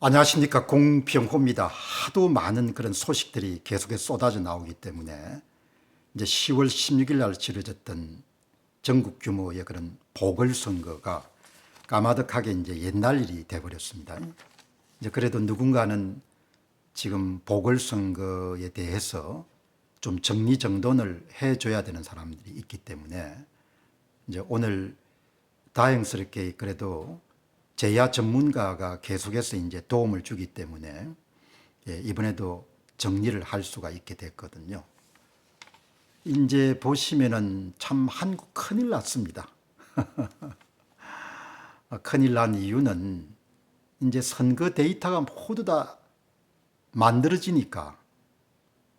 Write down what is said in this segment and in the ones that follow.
안녕하십니까, 공병호입니다. 하도 많은 그런 소식들이 계속해서 쏟아져 나오기 때문에 이제 10월 16일 날 치러졌던 전국 규모의 그런 보궐선거가 까마득하게 이제 옛날 일이 돼버렸습니다. 이제 그래도 누군가는 지금 보궐선거에 대해서 좀 정리정돈을 해줘야 되는 사람들이 있기 때문에 이제 오늘 다행스럽게 그래도 제야 전문가가 계속해서 이제 도움을 주기 때문에 이번에도 정리를 할 수가 있게 됐거든요. 이제 보시면은 참 한국 큰일 났습니다. 큰일 난 이유는 이제 선거 데이터가 모두 다 만들어지니까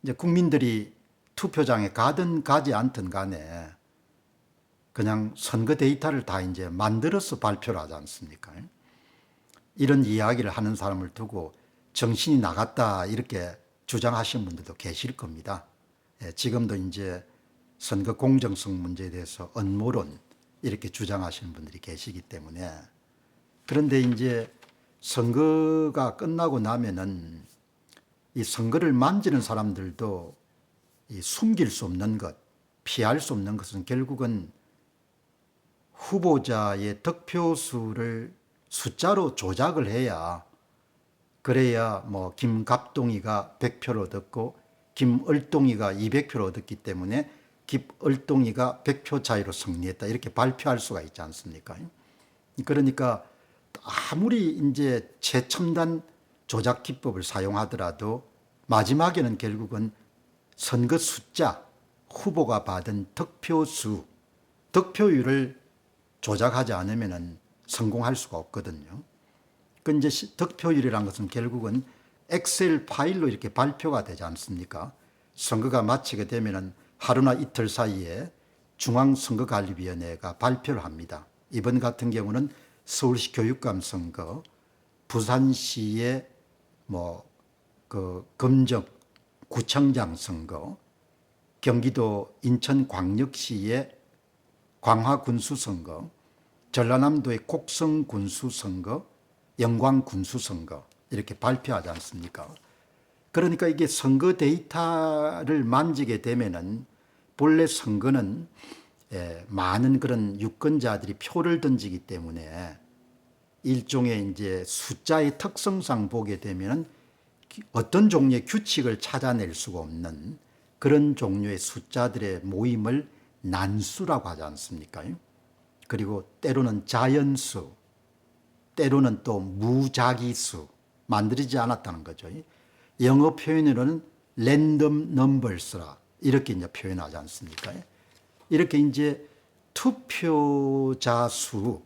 이제 국민들이 투표장에 가든 가지 않든 간에 그냥 선거 데이터를 다 이제 만들어서 발표를 하지 않습니까? 이런 이야기를 하는 사람을 두고 정신이 나갔다 이렇게 주장하시는 분들도 계실 겁니다. 지금도 이제 선거 공정성 문제에 대해서 음모론 이렇게 주장하시는 분들이 계시기 때문에, 그런데 이제 선거가 끝나고 나면은 이 선거를 만지는 사람들도 이 숨길 수 없는 것, 피할 수 없는 것은 결국은 후보자의 득표수를 숫자로 조작을 해야, 그래야 뭐 김갑동이가 100표를 얻었고 김을동이가 200표를 얻었기 때문에 김을동이가 100표 차이로 승리했다 이렇게 발표할 수가 있지 않습니까? 그러니까 아무리 이제 최첨단 조작 기법을 사용하더라도 마지막에는 결국은 선거 숫자, 후보가 받은 득표수, 득표율을 조작하지 않으면 성공할 수가 없거든요. 그 이제 득표율이라는 것은 결국은 엑셀 파일로 이렇게 발표가 되지 않습니까? 선거가 마치게 되면은 하루나 이틀 사이에 중앙선거관리위원회가 발표를 합니다. 이번 같은 경우는 서울시 교육감 선거, 부산시의 금정 구청장 선거, 경기도 인천광역시의 광화군수선거, 전라남도의 곡성군수선거, 영광군수선거 이렇게 발표하지 않습니까? 그러니까 이게 선거 데이터를 만지게 되면은 본래 선거는 많은 그런 유권자들이 표를 던지기 때문에 일종의 이제 숫자의 특성상 보게 되면은 어떤 종류의 규칙을 찾아낼 수가 없는 그런 종류의 숫자들의 모임을 난수라고 하지 않습니까? 그리고 때로는 자연수, 때로는 또 무작위수, 만들어지지 않았다는 거죠. 영어 표현으로는 랜덤 넘버스라 이렇게 이제 표현하지 않습니까? 이렇게 이제 투표자 수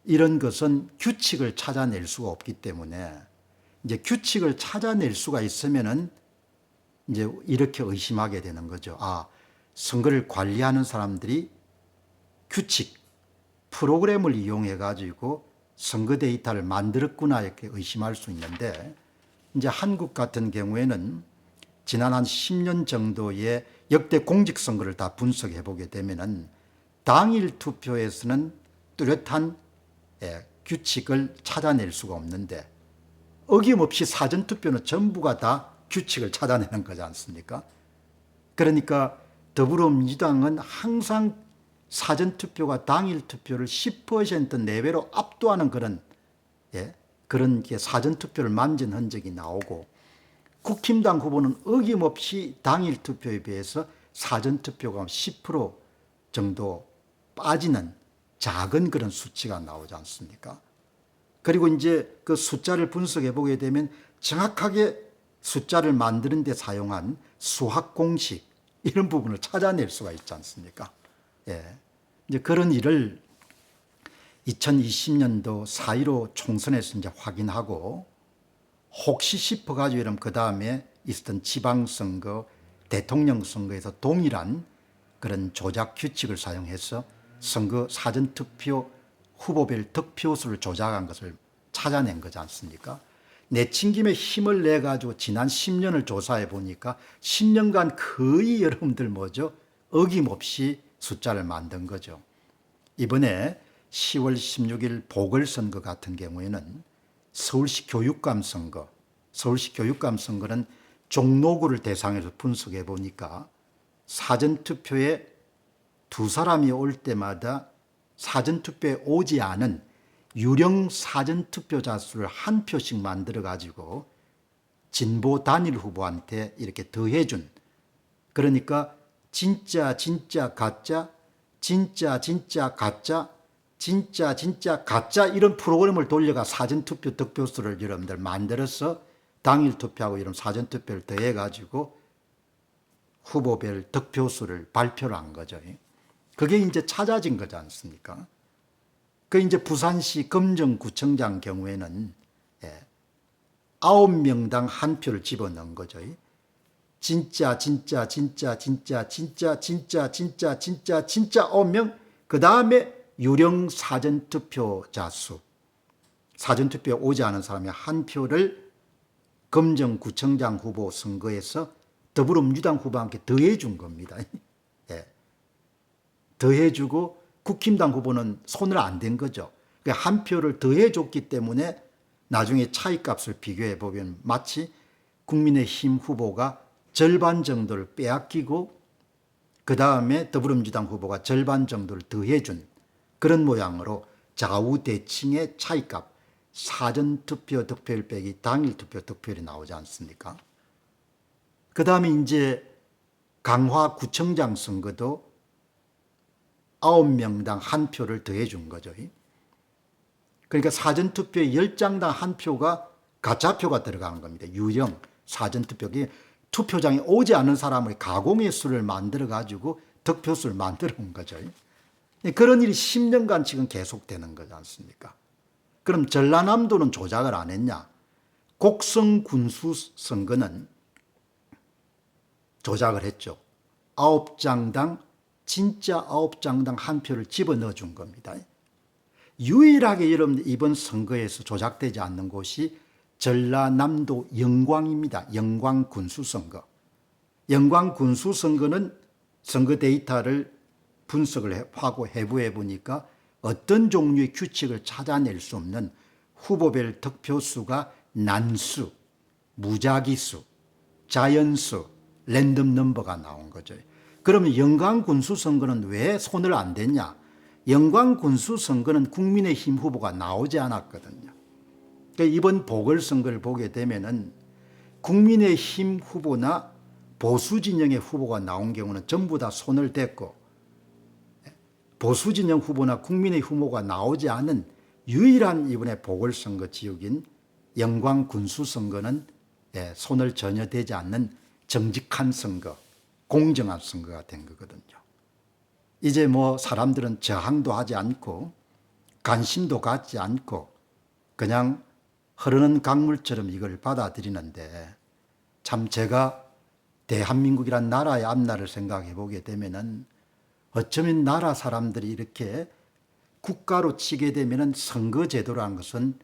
이런 것은 규칙을 찾아낼 수가 없기 때문에 이제 규칙을 찾아낼 수가 있으면은 이제 이렇게 의심하게 되는 거죠. 아, 선거를 관리하는 사람들이 규칙, 프로그램을 이용해 가지고 선거 데이터를 만들었구나 이렇게 의심할 수 있는데, 이제 한국 같은 경우에는 지난 한 10년 정도의 역대 공직선거를 다 분석해 보게 되면은 당일 투표에서는 뚜렷한 규칙을 찾아낼 수가 없는데, 어김없이 사전투표는 전부가 다 규칙을 찾아내는 거지 않습니까? 그러니까 더불어민주당은 항상 사전투표가 당일 투표를 10% 내외로 압도하는 그런 사전투표를 만진 흔적이 나오고, 국힘당 후보는 어김없이 당일 투표에 비해서 사전투표가 10% 정도 빠지는 작은 그런 수치가 나오지 않습니까? 그리고 이제 그 숫자를 분석해 보게 되면 정확하게 숫자를 만드는 데 사용한 수학 공식 이런 부분을 찾아낼 수가 있지 않습니까? 이제 그런 일을 2020년도 4.15 총선에서 이제 확인하고, 혹시 싶어가지고 이러면 그 다음에 있었던 지방선거, 대통령 선거에서 동일한 그런 조작 규칙을 사용해서 선거 사전투표 후보별 득표수를 조작한 것을 찾아낸 거지 않습니까? 내친김에 힘을 내가지고 지난 10년을 조사해 보니까 10년간 거의 여러분들 어김없이 숫자를 만든 거죠. 이번에 10월 16일 보궐선거 같은 경우에는 서울시 교육감 선거, 서울시 교육감 선거는 종로구를 대상으로 분석해 보니까 사전투표에 두 사람이 올 때마다 사전투표에 오지 않은 유령 사전투표자 수를 한 표씩 만들어 가지고 진보 단일 후보한테 이렇게 더해준, 그러니까 진짜 가짜, 진짜 가짜, 진짜 가짜 이런 프로그램을 돌려가 사전투표 득표수를 여러분들 만들어서 당일 투표하고 이런 사전투표를 더해 가지고 후보별 득표수를 발표를 한 거죠. 그게 이제 찾아진 거지 않습니까? 그 이제 부산시 금정구청장 경우에는 9명당 한 표를 집어넣은 거죠. 진짜 9명. 그 다음에 유령 사전투표자 수, 사전투표에 오지 않은 사람이 한 표를 금정구청장 후보 선거에서 더불어민주당 후보한테 더해준 겁니다. 더해주고 국힘당 후보는 손을 안 댄 거죠. 한 표를 더해줬기 때문에 나중에 차이값을 비교해 보면 마치 국민의힘 후보가 절반 정도를 빼앗기고 그 다음에 더불어민주당 후보가 절반 정도를 더해준 그런 모양으로 좌우 대칭의 차이값, 사전투표 득표율 빼기 당일투표 득표율이 나오지 않습니까? 그 다음에 이제 강화구청장 선거도 9명당 한 표를 더해준 거죠. 그러니까 사전투표에 10장당 한 표가 가짜표가 들어가는 겁니다. 유령 사전투표. 투표장에 오지 않은 사람의 가공의 수를 만들어 가지고 득표수를 만들어 온 거죠. 그런 일이 10년간 지금 계속되는 거지 않습니까? 그럼 전라남도는 조작을 안 했냐? 곡성 군수 선거는 조작을 했죠. 9장당 진짜 9장당 한 표를 집어넣어 준 겁니다. 유일하게 여러분 이번 선거에서 조작되지 않는 곳이 전라남도 영광입니다. 영광 군수선거. 영광 군수선거는 선거 데이터를 분석을 하고 해부해 보니까 어떤 종류의 규칙을 찾아낼 수 없는 후보별 득표수가 난수, 무작위수, 자연수, 랜덤 넘버가 나온 거죠. 그러면 영광 군수선거는 왜 손을 안 댔냐? 영광 군수선거는 국민의힘 후보가 나오지 않았거든요. 그러니까 이번 보궐선거를 보게 되면은 국민의힘 후보나 보수진영의 후보가 나온 경우는 전부 다 손을 댔고, 보수진영 후보나 국민의 후보가 나오지 않은 유일한 이번에 보궐선거 지역인 영광 군수선거는 손을 전혀 대지 않는 정직한 선거, 공정한 선거가 된 거거든요. 이제 뭐 사람들은 저항도 하지 않고 관심도 갖지 않고 그냥 흐르는 강물처럼 이걸 받아들이는데, 참 제가 대한민국이란 나라의 앞날을 생각해 보게 되면은 어쩌면 나라 사람들이 이렇게 국가로 치게 되면은 선거제도라는 것은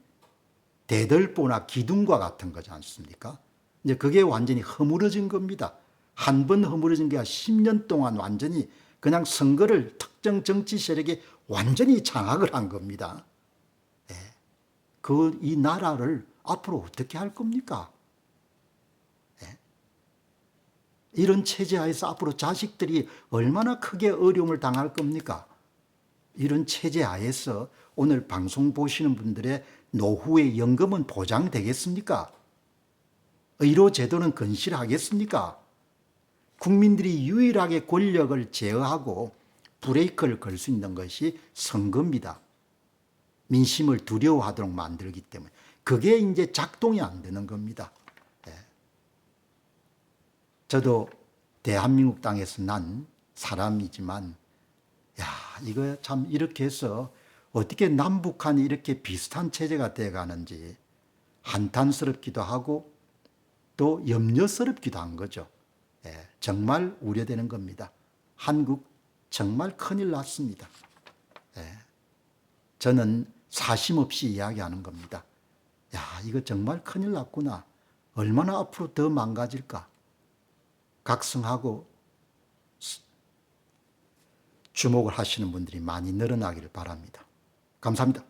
대들보나 기둥과 같은 거지 않습니까? 이제 그게 완전히 허물어진 겁니다. 한 번 허물어진 게 10년 동안 완전히 그냥 선거를 특정 정치 세력이 완전히 장악을 한 겁니다. 이 나라를 앞으로 어떻게 할 겁니까? 이런 체제 하에서 앞으로 자식들이 얼마나 크게 어려움을 당할 겁니까? 이런 체제 하에서 오늘 방송 보시는 분들의 노후의 연금은 보장되겠습니까? 의료제도는 건실하겠습니까? 국민들이 유일하게 권력을 제어하고 브레이크를 걸 수 있는 것이 선거입니다. 민심을 두려워하도록 만들기 때문에 그게 이제 작동이 안 되는 겁니다. 저도 대한민국 땅에서 난 사람이지만, 이거 참 이렇게 해서 어떻게 남북한이 이렇게 비슷한 체제가 돼 가는지 한탄스럽기도 하고 또 염려스럽기도 한 거죠. 정말 우려되는 겁니다. 한국 정말 큰일 났습니다. 저는 사심 없이 이야기하는 겁니다. 이거 정말 큰일 났구나. 얼마나 앞으로 더 망가질까. 각성하고 주목을 하시는 분들이 많이 늘어나기를 바랍니다. 감사합니다.